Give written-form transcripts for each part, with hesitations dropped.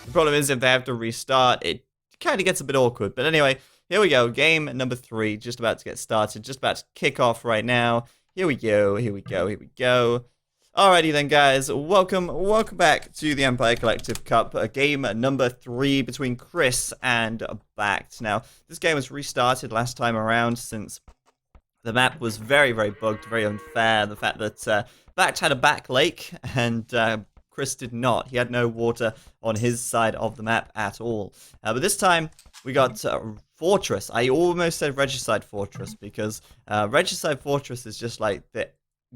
The problem is if they have to restart, it kind of gets a bit awkward. But anyway, here we go. Game number 3, just about to get started, just about to kick off right now. Here we go, here we go, here we go. Alrighty then, guys. Welcome back to the Empire Collective Cup. Game number 3 between Chris and BacT. Now, this game was restarted last time around since the map was very, very bugged, very unfair. The fact that BacT had a back lake and Chris did not. He had no water on his side of the map at all. But this time, we got Fortress. I almost said Regicide Fortress because Regicide Fortress is just like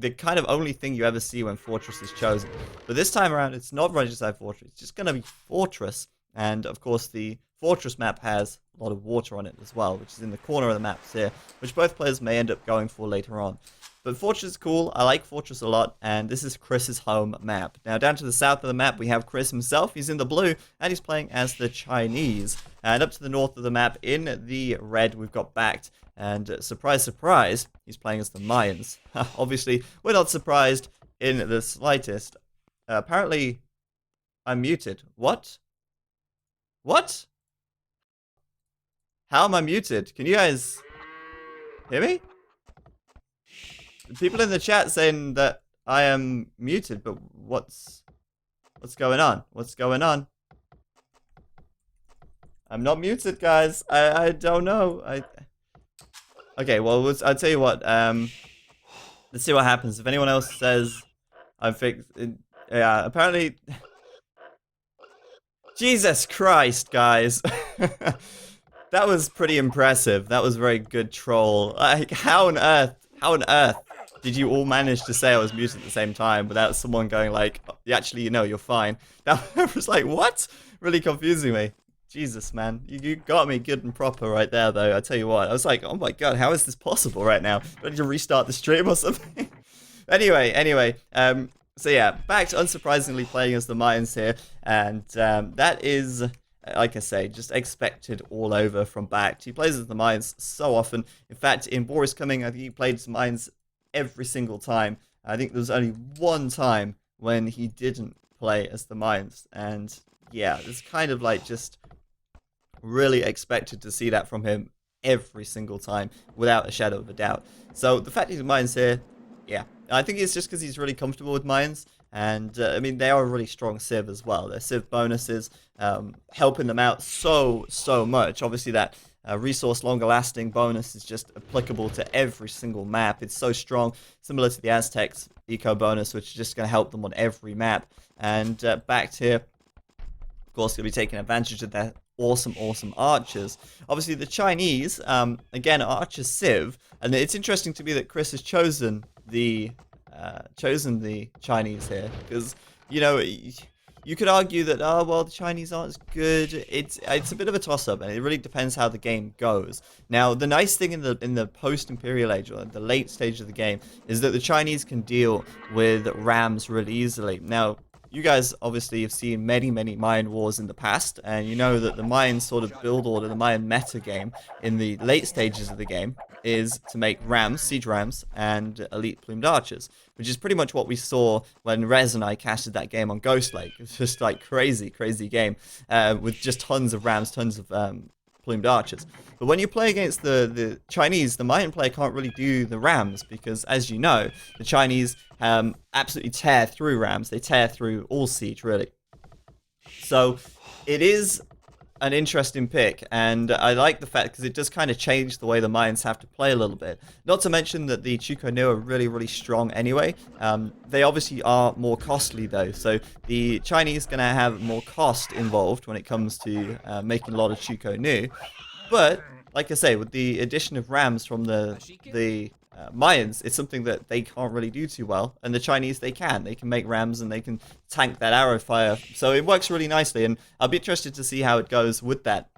the kind of only thing you ever see when Fortress is chosen. But this time around, it's not Regicide Fortress. It's just going to be Fortress. And, of course, the Fortress map has a lot of water on it as well, which is in the corner of the maps here, which both players may end up going for later on. But Fortress is cool. I like Fortress a lot, and this is Chris's home map. Now, down to the south of the map, we have Chris himself. He's in the blue, and he's playing as the Chinese. And up to the north of the map, in the red, we've got BacT. And surprise, surprise, he's playing as the Mayans. Obviously, we're not surprised in the slightest. Apparently, I'm muted. What? What? How am I muted? Can you guys hear me? People in the chat saying that I am muted, but what's going on? What's going on? I'm not muted, guys. I don't know. Okay, well, I'll tell you what. Let's see what happens. If anyone else says I'm fixed, yeah, apparently. Jesus Christ, guys. That was pretty impressive. That was a very good troll. Like, how on earth did you all manage to say I was muted at the same time without someone going like, actually, you know, you're fine? That was like, what? Really confusing me. Jesus, man. You got me good and proper right there, though. I tell you what. I was like, oh my god, how is this possible right now? Do I need to restart the stream or something? Anyway. So yeah, BacT unsurprisingly playing as the Mayans here. And that is, like I say, just expected all over from BacT. He plays as the Mayans so often. In fact, in Boris Coming, I think he played as Mayans every single time. I think there was only one time when he didn't play as the Mayans. And yeah, it's kind of like just really expected to see that from him every single time without a shadow of a doubt. So the fact he's Mayans here, yeah, I think it's just because he's really comfortable with Mayans. And, I mean, they are a really strong Civ as well. Their Civ bonuses helping them out so much. Obviously, that resource longer lasting bonus is just applicable to every single map. It's so strong, similar to the Aztecs eco bonus, which is just going to help them on every map. And BacT here, of course, going to be taking advantage of their awesome archers. Obviously, the Chinese, again, archer Civ. And it's interesting to me that Chris has chosen the Chinese here, because, you know, you could argue that, oh well, the Chinese aren't as good. It's a bit of a toss-up, and it really depends how the game goes. Now, the nice thing in the post-Imperial Age, or the late stage of the game, is that the Chinese can deal with rams really easily. Now, you guys obviously have seen many Mayan wars in the past, and you know that the Mayan sort of build order, the Mayan meta game in the late stages of the game is to make rams, siege rams, and elite plumed archers, which is pretty much what we saw when Rez and I casted that game on Ghost Lake. It was just like crazy game with just tons of rams, tons of plumed archers. But when you play against the Chinese, the Mayan player can't really do the rams because, as you know, the Chinese absolutely tear through rams. They tear through all siege, really. So it is an interesting pick, and I like the fact because it does kind of change the way the Mayans have to play a little bit. Not to mention that the Chuko Nu are really strong anyway. They obviously are more costly though, so the Chinese going to have more cost involved when it comes to making a lot of Chuko Nu. But like I say, with the addition of rams from the Mayans, it's something that they can't really do too well, and the Chinese they can make rams and they can tank that arrow fire, so it works really nicely, and I'll be interested to see how it goes with that.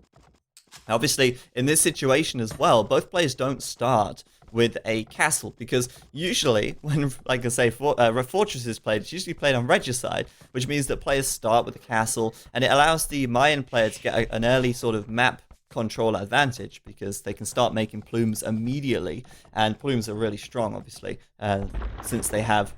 Obviously, in this situation as well, both players don't start with a castle, because usually when, like I say, Fortress is played, it's usually played on Regicide, which means that players start with a castle, and it allows the Mayan player to get an early sort of map control advantage, because they can start making plumes immediately, and plumes are really strong, obviously, since they have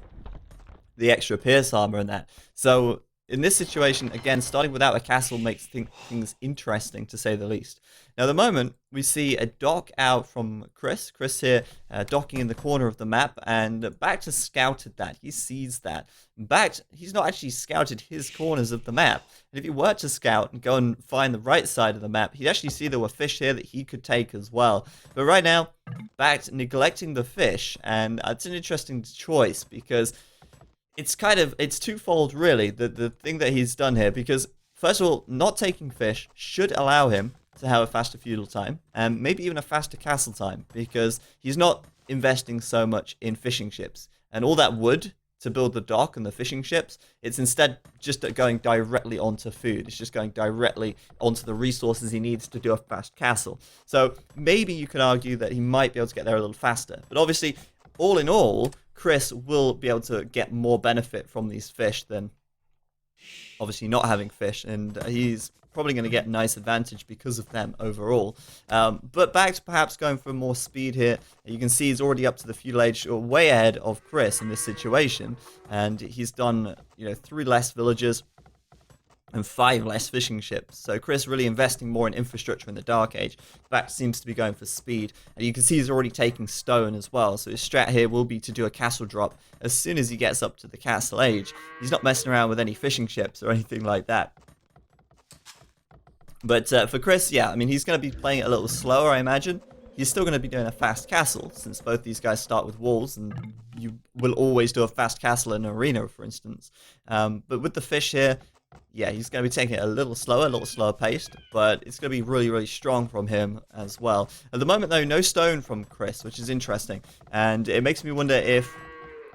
the extra pierce armor and that. So in this situation, again, starting without a castle makes things interesting, to say the least. Now, at the moment, we see a dock out from Chris. Chris here docking in the corner of the map, and BacT has scouted that. He sees that. BacT, he's not actually scouted his corners of the map. And if he were to scout and go and find the right side of the map, he'd actually see there were fish here that he could take as well. But right now, BacT neglecting the fish, and it's an interesting choice because it's twofold really, the thing that he's done here, because first of all, not taking fish should allow him to have a faster feudal time and maybe even a faster castle time, because he's not investing so much in fishing ships and all that wood to build the dock and the fishing ships. It's instead just going directly onto food. It's just going directly onto the resources he needs to do a fast castle. So maybe you could argue that he might be able to get there a little faster, but obviously, all in all, Chris will be able to get more benefit from these fish than obviously not having fish, and he's probably going to get a nice advantage because of them overall. But BacT perhaps going for more speed here. You can see he's already up to the feudal age, or way ahead of Chris in this situation, and he's done 3 less villages and 5 less fishing ships. So Chris really investing more in infrastructure in the Dark Age. BacT seems to be going for speed. And you can see he's already taking stone as well. So his strat here will be to do a castle drop as soon as he gets up to the Castle Age. He's not messing around with any fishing ships or anything like that. But for Chris, yeah, I mean, he's going to be playing it a little slower, I imagine. He's still going to be doing a fast castle, since both these guys start with walls, and you will always do a fast castle in an arena, for instance. But with the fish here, yeah, he's going to be taking it a little slower paced, but it's going to be really, really strong from him as well. At the moment, though, no stone from Chris, which is interesting. And it makes me wonder if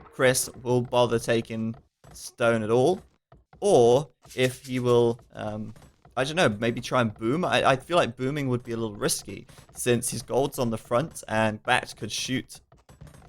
Chris will bother taking stone at all, or if he will, I don't know, maybe try and boom. I feel like booming would be a little risky, since his gold's on the front, and BacT could shoot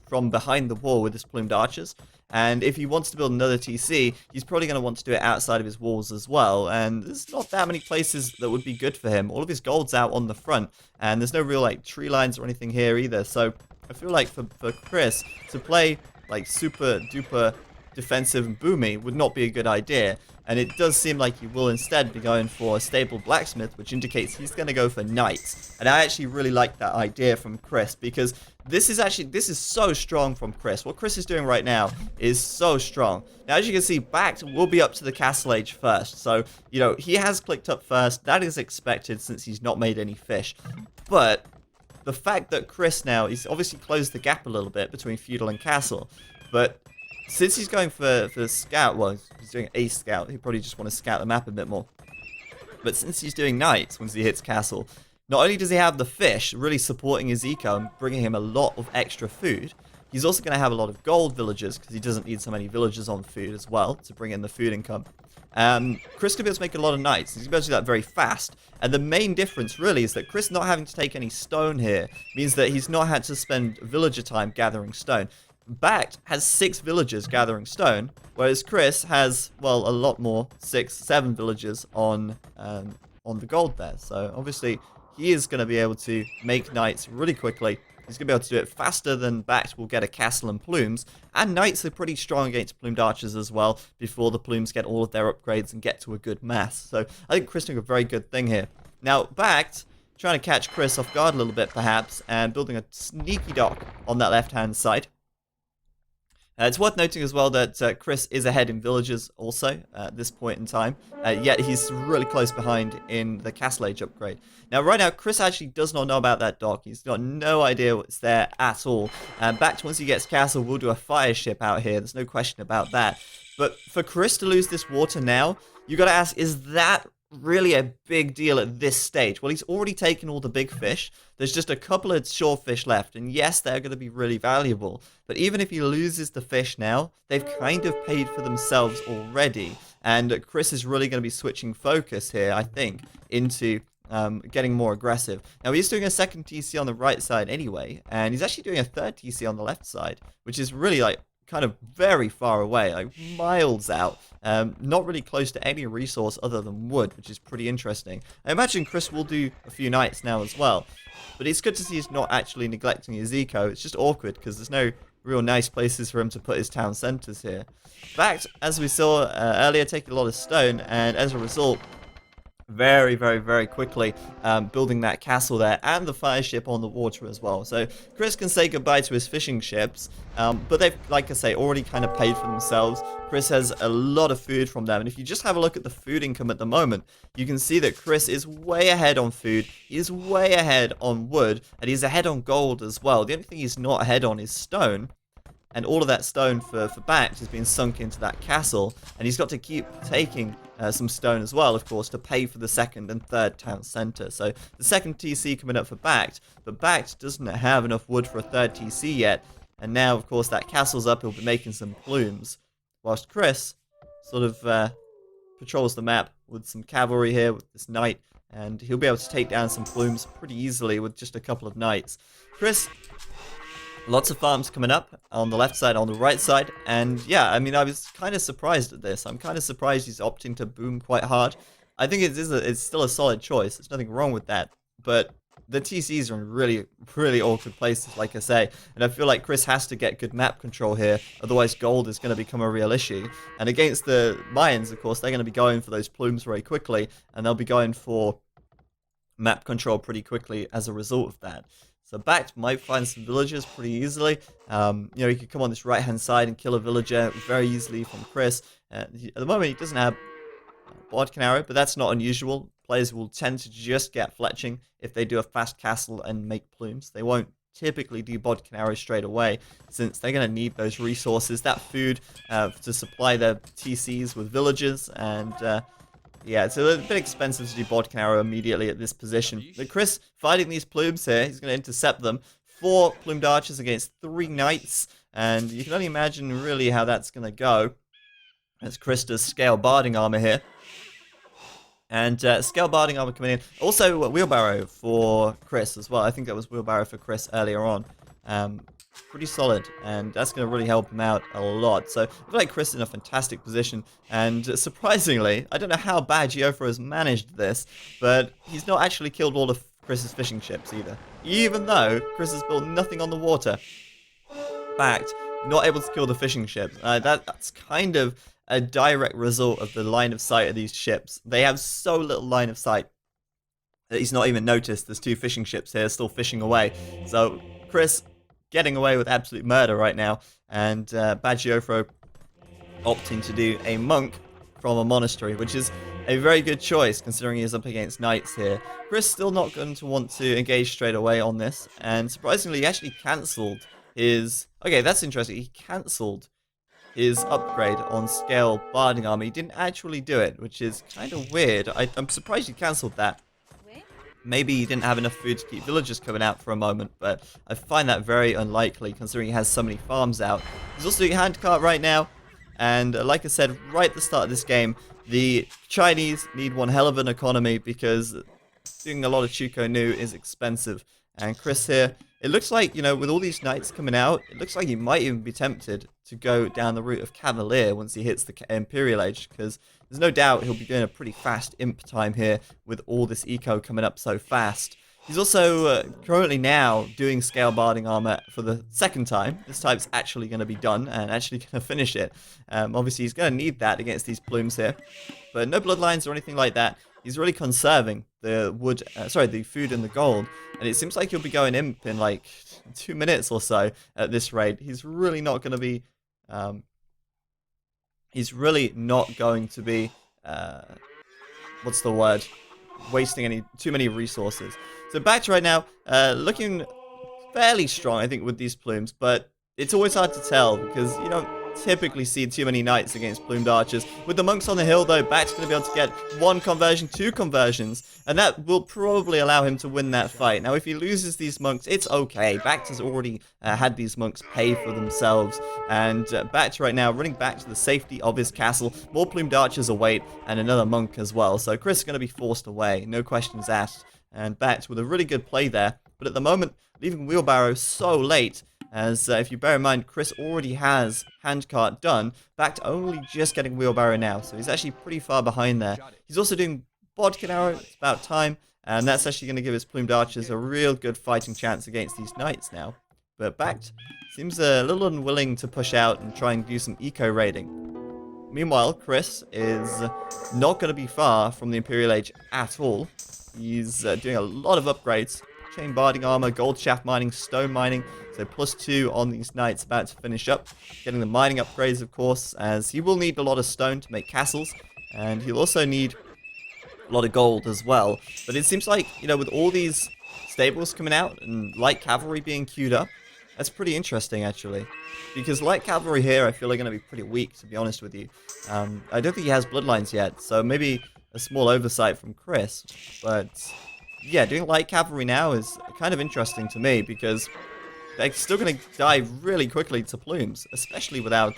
from behind the wall with his plumed archers. And if he wants to build another TC, he's probably going to want to do it outside of his walls as well. And there's not that many places that would be good for him. All of his gold's out on the front, and there's no real tree lines or anything here either. So I feel like for Chris to play super duper defensive and boomy would not be a good idea. And it does seem like he will instead be going for a stable blacksmith, which indicates he's going to go for knights. And I actually really like that idea from Chris, because this is so strong from Chris. What Chris is doing right now is so strong. Now, as you can see, BacT will be up to the Castle Age first. So, he has clicked up first. That is expected since he's not made any fish. But the fact that Chris now, he's obviously closed the gap a little bit between feudal and castle. But since he's going for scout, well, he's doing a scout. He probably just want to scout the map a bit more. But since he's doing knights once he hits castle, not only does he have the fish really supporting his eco and bringing him a lot of extra food, he's also going to have a lot of gold villagers, because he doesn't need so many villagers on food as well to bring in the food income. Chris can be able to make a lot of knights. He's going to be able to do that very fast. And the main difference really is that Chris not having to take any stone here means that he's not had to spend villager time gathering stone. BacT has 6 villagers gathering stone, whereas Chris has, well, a lot more, 6, 7 villagers on the gold there. So obviously he is going to be able to make knights really quickly. He's going to be able to do it faster than BacT will get a castle and plumes. And knights are pretty strong against plumed archers as well, before the plumes get all of their upgrades and get to a good mass. So I think Chris doing a very good thing here. Now, BacT trying to catch Chris off guard a little bit perhaps, and building a sneaky dock on that left-hand side. It's worth noting as well that Chris is ahead in villages also at this point in time, yet he's really close behind in the Castle Age upgrade. Now, right now, Chris actually does not know about that dock. He's got no idea what's there at all. BacT, once he gets castle, will do a fire ship out here. There's no question about that. But for Chris to lose this water now, you got to ask, is that really a big deal at this stage? Well, he's already taken all the big fish. There's just a couple of shore fish left, and yes, they're going to be really valuable. But even if he loses the fish now, they've kind of paid for themselves already. And Chris is really going to be switching focus here, I think, into getting more aggressive. Now, he's doing a second TC on the right side anyway, and he's actually doing a third TC on the left side, which is really kind of very far away, miles out, not really close to any resource other than wood, which is pretty interesting. I imagine Chris will do a few knights now as well, but it's good to see he's not actually neglecting his eco. It's just awkward because there's no real nice places for him to put his town centers here. BacT, as we saw earlier, taking a lot of stone, and as a result, very, very, very quickly building that castle there and the fire ship on the water as well. So Chris can say goodbye to his fishing ships, but they've, like I say, already kind of paid for themselves. Chris has a lot of food from them, and if you just have a look at the food income at the moment, you can see that Chris is way ahead on food, he's way ahead on wood, and he's ahead on gold as well. The only thing he's not ahead on is stone. And all of that stone for BacT has been sunk into that castle. And he's got to keep taking some stone as well, of course, to pay for the second and third town center. So the second TC coming up for BacT, but BacT doesn't have enough wood for a third TC yet. And now, of course, that castle's up. He'll be making some plumes. Whilst Chris sort of patrols the map with some cavalry here with this knight. And he'll be able to take down some plumes pretty easily with just a couple of knights. Chris... Lots of farms coming up on the left side, on the right side, and yeah, I mean, I was kind of surprised at this. I'm kind of surprised he's opting to boom quite hard. I think it's still a solid choice. There's nothing wrong with that, but the TCs are in really, really awkward places, like I say, and I feel like Chris has to get good map control here, otherwise gold is going to become a real issue. And against the Mayans, of course, they're going to be going for those plumes very quickly, and they'll be going for map control pretty quickly as a result of that. So BacT might find some villagers pretty easily. You know, he could come on this right-hand side and kill a villager very easily from Chris. At the moment, he doesn't have Bodkin arrow, but that's not unusual. Players will tend to just get fletching if they do a fast castle and make plumes. They won't typically do Bodkin arrow straight away, since they're going to need those resources, that food, to supply their TCs with villagers, and... yeah, it's a bit expensive to do Bodkin arrow immediately at this position. But Chris fighting these plumes here, he's going to intercept them. 4 plumed archers against 3 knights, and you can only imagine really how that's going to go. As Chris does scale barding armor here. And scale barding armor coming in. Also wheelbarrow for Chris as well. I think that was wheelbarrow for Chris earlier on. Pretty solid, and that's going to really help him out a lot. So I feel like Chris is in a fantastic position, and surprisingly, I don't know how bad Geoffro has managed this, but he's not actually killed all of Chris's fishing ships either. Even though Chris has built nothing on the water. BacT, not able to kill the fishing ships. That's kind of a direct result of the line of sight of these ships. They have so little line of sight that he's not even noticed there's 2 fishing ships here still fishing away. So Chris getting away with absolute murder right now, and Geoffro opting to do a monk from a monastery, which is a very good choice considering he's up against knights here. Chris still not going to want to engage straight away on this, and surprisingly he actually cancelled his... Okay, that's interesting. He cancelled his upgrade on scale barding armor. He didn't actually do it, which is kind of weird. I'm surprised he cancelled that. Maybe he didn't have enough food to keep villagers coming out for a moment, but I find that very unlikely considering he has so many farms out. He's also doing handcart right now, and like I said right at the start of this game, the Chinese need one hell of an economy because doing a lot of Chuko Nu is expensive. And Chris here, it looks like, you know, with all these knights coming out, it looks like he might even be tempted to go down the route of Cavalier once he hits the Imperial Age, because there's no doubt he'll be doing a pretty fast imp time here with all this eco coming up so fast. He's also currently now doing scale barding armor for the second time. This time's actually going to be done and actually going to finish it. Obviously, he's going to need that against these plumes here. But no bloodlines or anything like that. He's really conserving the wood, the food and the gold. And it seems like he'll be going imp in like 2 minutes or so at this rate. He's really not going to be... what's the word? Wasting too many resources. So BacT right now, looking fairly strong, I think, with these plumes, but it's always hard to tell because you don't typically see too many knights against plumed archers. With the monks on the hill, though, BacT's going to be able to get 1 conversion, 2 conversions, and that will probably allow him to win that fight. Now, if he loses these monks, it's okay. BacT has already had these monks pay for themselves, and BacT right now running back to the safety of his castle. More plumed archers await, and another monk as well. So Chris is going to be forced away, no questions asked. And BacT with a really good play there, but at the moment, leaving wheelbarrow so late, as if you bear in mind, Chris already has handcart done. BacT only just getting wheelbarrow now, so he's actually pretty far behind there. He's also doing bodkin arrow, it's about time, and that's actually going to give his plumed archers a real good fighting chance against these knights now. but BacT seems a little unwilling to push out and try and do some eco raiding. Meanwhile, Chris is not going to be far from the Imperial Age at all. He's doing a lot of upgrades. Chain barding armor, gold shaft mining, stone mining. So +2 on these knights about to finish up. Getting the mining upgrades, of course, as he will need a lot of stone to make castles. And he'll also need a lot of gold as well. But it seems like, you know, with all these stables coming out and light cavalry being queued up, that's pretty interesting, actually. Because light cavalry here, I feel are going to be pretty weak, to be honest with you. I don't think he has bloodlines yet, so maybe a small oversight from Chris. But yeah, doing light cavalry now is kind of interesting to me, because they're still going to die really quickly to plumes, especially without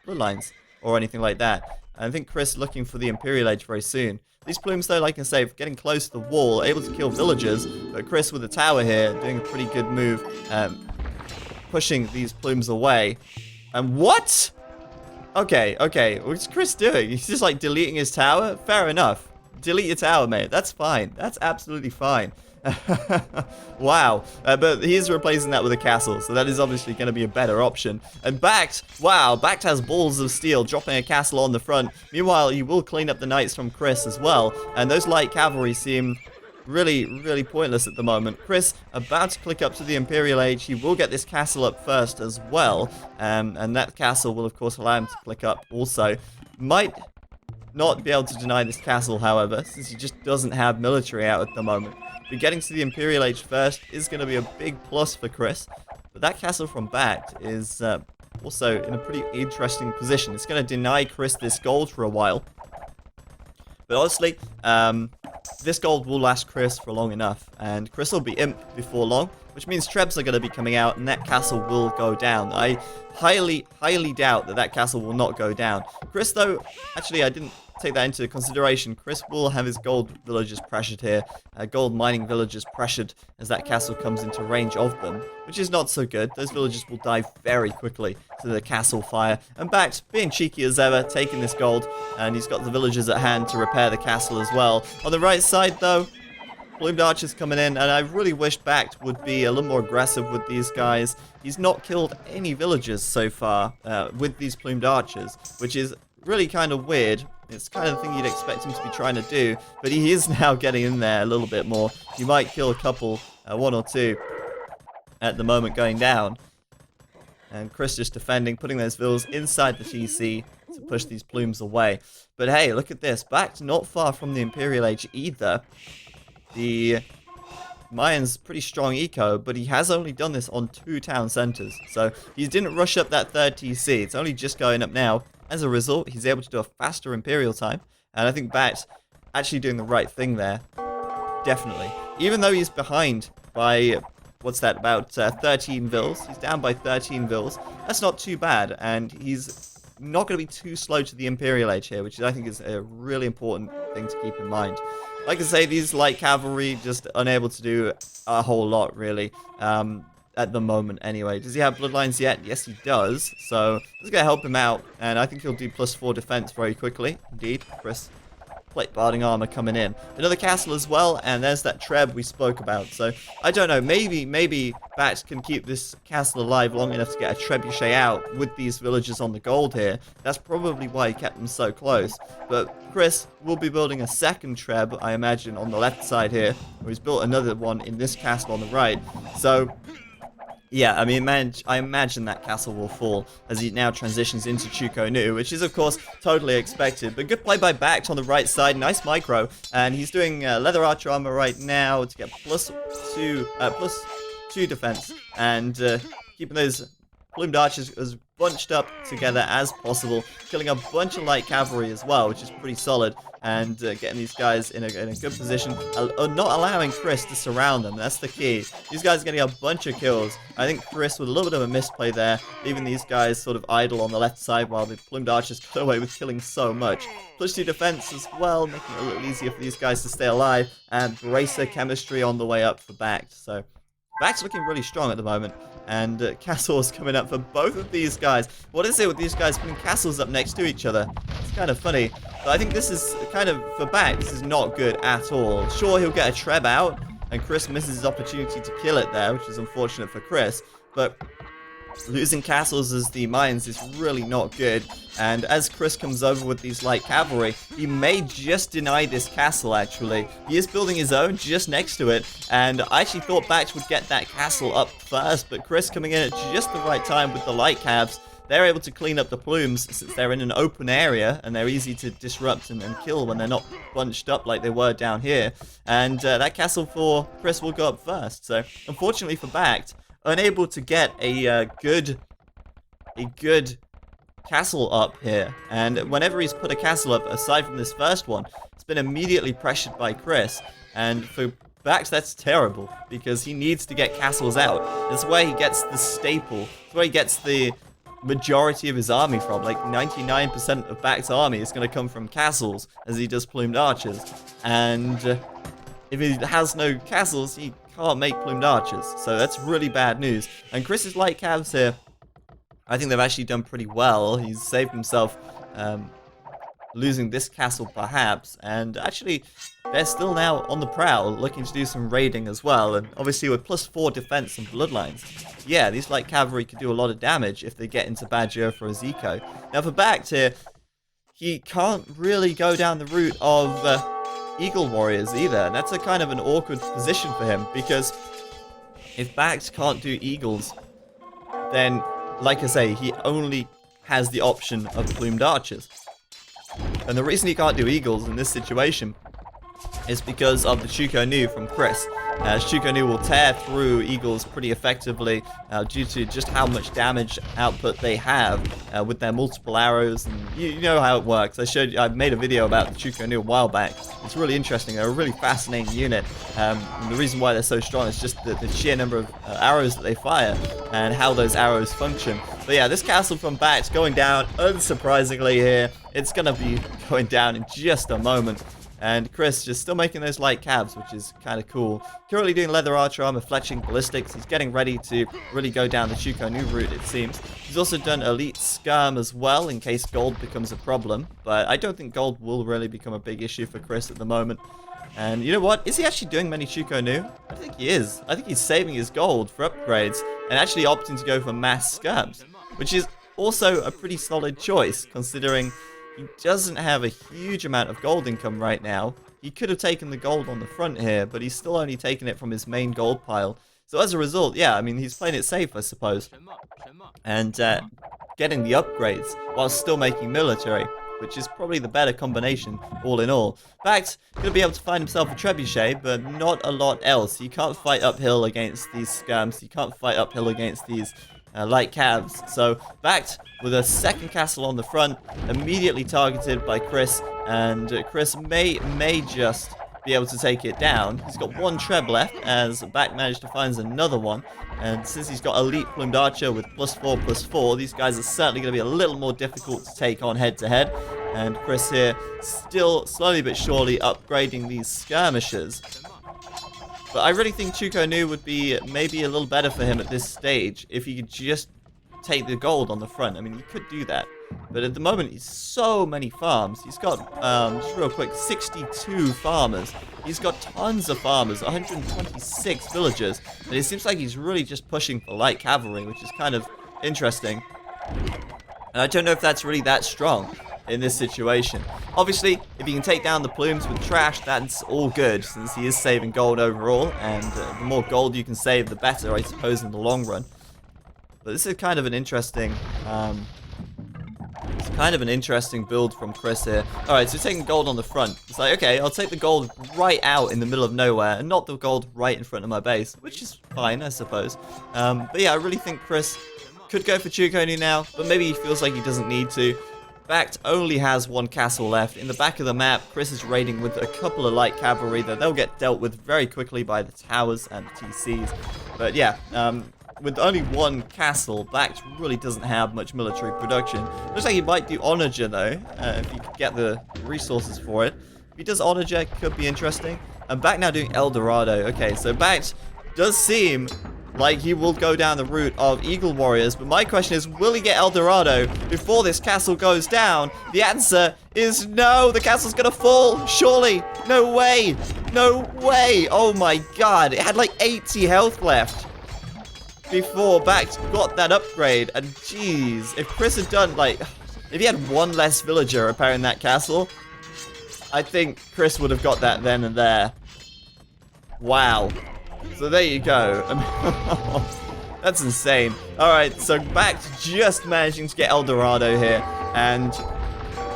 bloodlines or anything like that. And I think Chris is looking for the Imperial Age very soon. These plumes, though, like I say, getting close to the wall, able to kill villagers, but Chris with the tower here doing a pretty good move, pushing these plumes away. And what? Okay, what's Chris doing? He's just like deleting his tower? Fair enough. Delete your tower, mate. That's fine. That's absolutely fine. Wow. But he is replacing that with a castle, so that is obviously going to be a better option. And BacT, wow, BacT has balls of steel, dropping a castle on the front. Meanwhile, he will clean up the knights from Chris as well, and those light cavalry seem really pointless at the moment. Chris about to click up to the Imperial Age. He will get this castle up first as well, and that castle will of course allow him to click up also. Might not be able to deny this castle, however, since he just doesn't have military out at the moment. But getting to the Imperial Age first is going to be a big plus for Chris. But that castle from BacT is also in a pretty interesting position. It's going to deny Chris this gold for a while. But honestly, this gold will last Chris for long enough, and Chris will be imp before long, which means trebs are going to be coming out, and that castle will go down. I highly doubt that castle will not go down. Chris, though, actually, I didn't take that into consideration. Chris will have his gold villagers pressured here, gold mining villagers pressured as that castle comes into range of them, which is not so good. Those villagers will die very quickly to the castle fire. And BacT, being cheeky as ever, taking this gold, and he's got the villagers at hand to repair the castle as well. On the right side, though, plumed archers coming in, and I really wish BacT would be a little more aggressive with these guys. He's not killed any villagers so far with these plumed archers, which is really kind of weird. It's kind of the thing you'd expect him to be trying to do, but he is now getting in there a little bit more. He might kill a couple, one or two, at the moment going down. And Chris just defending, putting those vills inside the TC to push these plumes away. But hey, look at this. BacT not far from the Imperial Age either. The Mayan's pretty strong eco, but he has only done this on 2 town centers. So he didn't rush up that third TC. It's only just going up now. As a result, he's able to do a faster Imperial time. And I think BacT actually doing the right thing there. Definitely. Even though he's behind by, what's that, about 13 vills. He's down by 13 vills. That's not too bad. And he's not going to be too slow to the Imperial Age here, which I think is a really important thing to keep in mind. Like I say, these light cavalry just unable to do a whole lot, really. At the moment, anyway. Does he have bloodlines yet? Yes, he does. So, this is going to help him out. And I think he'll do +4 defense very quickly. Indeed. Chris, plate barding armor coming in. Another castle as well. And there's that treb we spoke about. So, I don't know. Maybe BacT can keep this castle alive long enough to get a trebuchet out with these villagers on the gold here. That's probably why he kept them so close. But Chris will be building a second treb, I imagine, on the left side here. Or he's built another one in this castle on the right. So, yeah, I mean, I imagine that castle will fall as he now transitions into Chuko Nu, which is, of course, totally expected. But good play by BacT on the right side. Nice micro. And he's doing leather archer armor right now to get +2 defense. And keeping those plumed archers as bunched up together as possible. Killing a bunch of light cavalry as well, which is pretty solid. And getting these guys in a good position. Not allowing Chris to surround them. That's the key. These guys are getting a bunch of kills. I think Chris with a little bit of a misplay there. Leaving these guys sort of idle on the left side while the plumed archers got away with killing so much. +2 defense as well, making it a little easier for these guys to stay alive. And bracer chemistry on the way up for BacT. So BacT's looking really strong at the moment. And castles coming up for both of these guys. What is it with these guys putting castles up next to each other? It's kind of funny. But I think this is kind of, for BacT, this is not good at all. Sure, he'll get a treb out, and Chris misses his opportunity to kill it there, which is unfortunate for Chris. but losing castles as the mines is really not good, and as Chris comes over with these light cavalry, he may just deny this castle actually. He is building his own just next to it, and I actually thought BacT would get that castle up first, but Chris coming in at just the right time with the light cavs, they're able to clean up the plumes since they're in an open area and they're easy to disrupt and kill when they're not bunched up like they were down here. And that castle for Chris will go up first. So unfortunately for BacT, unable to get a good castle up here. And whenever he's put a castle up, aside from this first one, it's been immediately pressured by Chris. And for BacT, that's terrible, because he needs to get castles out. That's where he gets the staple. It's where he gets the majority of his army from. Like 99% of BacT's army is going to come from castles, as he does plumed archers. And if he has no castles, he can't make plumed archers. So that's really bad news. And Chris's light cavs here, I think they've actually done pretty well. He's saved himself losing this castle perhaps, and actually they're still now on the prowl looking to do some raiding as well, and obviously with +4 defense and bloodlines, yeah, these light cavalry could do a lot of damage if they get into Badger for his eco. Now for BacT here, he can't really go down the route of Eagle Warriors either, and that's a kind of an awkward position for him, because if BacT can't do Eagles, then like I say, he only has the option of plumed archers. And the reason he can't do Eagles in this situation is because of the Chuko Nu from Chris. Chuko Nu will tear through Eagles pretty effectively due to just how much damage output they have with their multiple arrows. And you know how it works. I made a video about the Chuko Nu a while back. It's really interesting. They're a really fascinating unit. And the reason why they're so strong is just the sheer number of arrows that they fire and how those arrows function. But yeah, this castle from BacT going down, unsurprisingly here. It's going to be going down in just a moment. And Chris just still making those light cavs, which is kind of cool. Currently doing leather archer armor, fletching ballistics. He's getting ready to really go down the Chuko Nu route, it seems. He's also done elite skirm as well, in case gold becomes a problem. But I don't think gold will really become a big issue for Chris at the moment. And you know what? Is he actually doing many Chuko Nu? I think he is. I think he's saving his gold for upgrades and actually opting to go for mass skirms, which is also a pretty solid choice, considering he doesn't have a huge amount of gold income right now. He could have taken the gold on the front here, but he's still only taking it from his main gold pile. So as a result, yeah, I mean, he's playing it safe, I suppose. And getting the upgrades while still making military, which is probably the better combination all in all. BacT going to be able to find himself a trebuchet, but not a lot else. He can't fight uphill against these skirms. He can't fight uphill against these light cavs. So BacT with a second castle on the front, immediately targeted by Chris, and Chris may just be able to take it down. He's got one treb left as BacT managed to find another one, and since he's got elite plumed archer with +4/+4, these guys are certainly going to be a little more difficult to take on head to head. And Chris here still slowly but surely upgrading these skirmishes. But I really think Chuko Nu would be maybe a little better for him at this stage if he could just take the gold on the front. I mean, he could do that. But at the moment, he's so many farms. He's got, just real quick, 62 farmers. He's got tons of farmers, 126 villagers. And it seems like he's really just pushing for light cavalry, which is kind of interesting. And I don't know if that's really that strong in this situation. Obviously, if he can take down the plumes with trash, that's all good, since he is saving gold overall, and the more gold you can save, the better, I suppose, in the long run. But this is kind of an interesting, build from Chris here. Alright, so taking gold on the front. It's like, okay, I'll take the gold right out in the middle of nowhere, and not the gold right in front of my base, which is fine, I suppose. But yeah, I really think Chris could go for Chuko Nu now, but maybe he feels like he doesn't need to. BacT only has one castle left. In the back of the map, Chris is raiding with a couple of light cavalry that they'll get dealt with very quickly by the towers and the TCs. But yeah, with only one castle, BacT really doesn't have much military production. Looks like he might do Onager though, if he could get the resources for it. If he does Onager, it could be interesting. And BacT now doing El Dorado. Okay, so BacT does seem like he will go down the route of Eagle Warriors, but my question is, will he get El Dorado before this castle goes down? The answer is no, the castle's gonna fall, surely. No way, no way. Oh my god, it had like 80 health left. before BacT got that upgrade. And jeez, if Chris had done, like, if he had one less villager repairing that castle, I think Chris would have got that then and there. Wow. So there you go. That's insane. Alright, so BacT just managing to get El Dorado here, and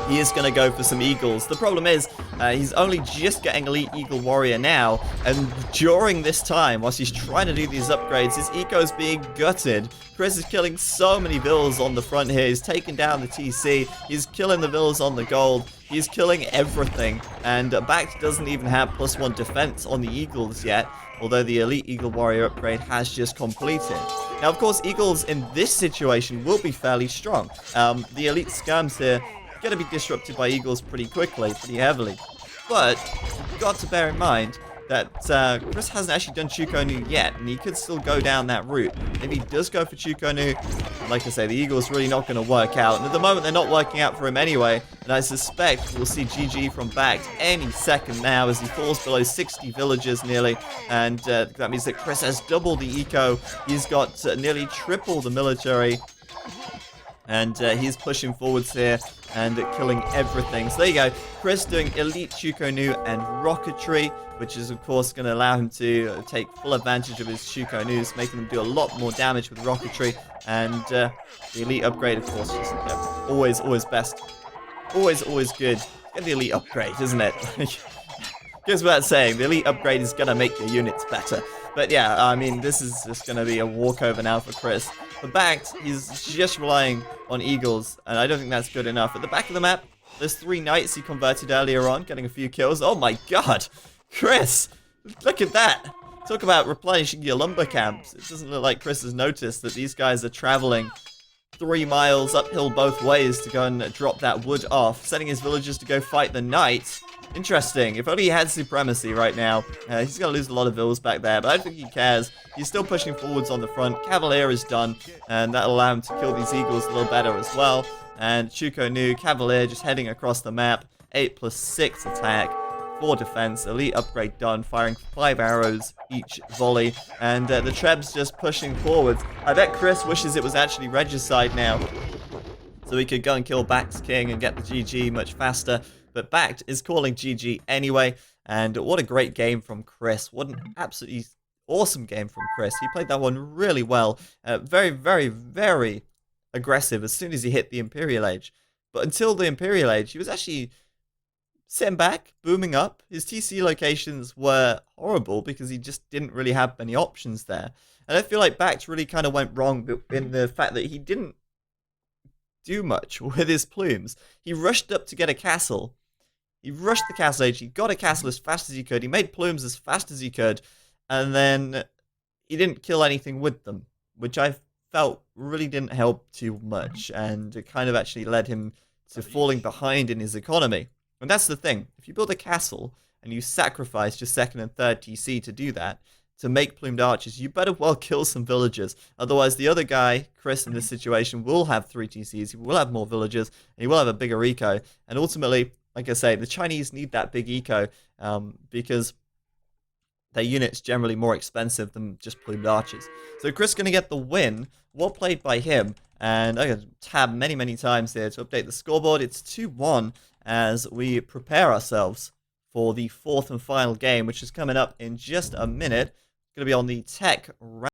he is going to go for some eagles. The problem is, he's only just getting Elite Eagle Warrior now, and during this time, whilst he's trying to do these upgrades, his eco's being gutted. Chris is killing so many villas on the front here. He's taking down the TC. He's killing the villas on the gold. He's killing everything, and BacT doesn't even have +1 defense on the eagles yet, although the Elite Eagle Warrior upgrade has just completed. Now, of course, eagles in this situation will be fairly strong. The elite skirms here going to be disrupted by eagles pretty quickly, pretty heavily. But you've got to bear in mind that Chris hasn't actually done Chukonu yet, and he could still go down that route. If he does go for Chukonu, like I say, the eagle's really not going to work out. And at the moment, they're not working out for him anyway. And I suspect we'll see GG from BacT any second now as he falls below 60 villagers nearly. And that means that Chris has double the eco. He's got nearly triple the military. And he's pushing forwards here and killing everything. So there you go. Chris doing Elite Chukonu and Rocketry, which is, of course, going to allow him to take full advantage of his Chukonus, making them do a lot more damage with Rocketry. And the Elite upgrade, of course, just always best. Always good. Get the Elite upgrade, isn't it? Goes without saying, the Elite upgrade is going to make your units better. But yeah, I mean, this is just going to be a walkover now for Chris. For BacT, he's just relying on eagles, and I don't think that's good enough. At the back of the map, there's 3 knights he converted earlier on, getting a few kills. Oh my god! Chris! Look at that! Talk about replenishing your lumber camps. It doesn't look like Chris has noticed that these guys are traveling 3 miles uphill both ways to go and drop that wood off, sending his villagers to go fight the knights. Interesting. If only he had supremacy right now. He's going to lose a lot of villas back there, but I don't think he cares. He's still pushing forwards on the front. Cavalier is done, and that'll allow him to kill these eagles a little better as well. And Chukonu, Cavalier just heading across the map. 8+6 attack, 4 defense, elite upgrade done, firing 5 arrows each volley. And the Trebs just pushing forwards. I bet Chris wishes it was actually Regicide now, so he could go and kill BacT's king and get the GG much faster. But BacT is calling GG anyway, and what a great game from Chris. What an absolutely awesome game from Chris. He played that one really well. Very aggressive as soon as he hit the Imperial Age. But until the Imperial Age, he was actually sitting back, booming up. His TC locations were horrible because he just didn't really have many options there. And I feel like BacT really kind of went wrong in the fact that he didn't do much with his plumes. He rushed up to get a castle. He rushed the castle age. He got a castle as fast as he could. He made plumes as fast as he could. And then he didn't kill anything with them, which I felt really didn't help too much. And it kind of actually led him to falling behind in his economy. And that's the thing. If you build a castle and you sacrifice your 2nd and 3rd TC to do that, to make plumed archers, you better well kill some villagers. Otherwise, the other guy, Chris, in this situation, will have 3 TCs. He will have more villagers, and he will have a bigger eco. And ultimately, like I say, the Chinese need that big eco because their unit's generally more expensive than just plumed archers. So Chris going to get the win. Well played by him. And I'm going to tab many times here to update the scoreboard. It's 2-1 as we prepare ourselves for the 4th and final game, which is coming up in just a minute. It's going to be on the TEC round.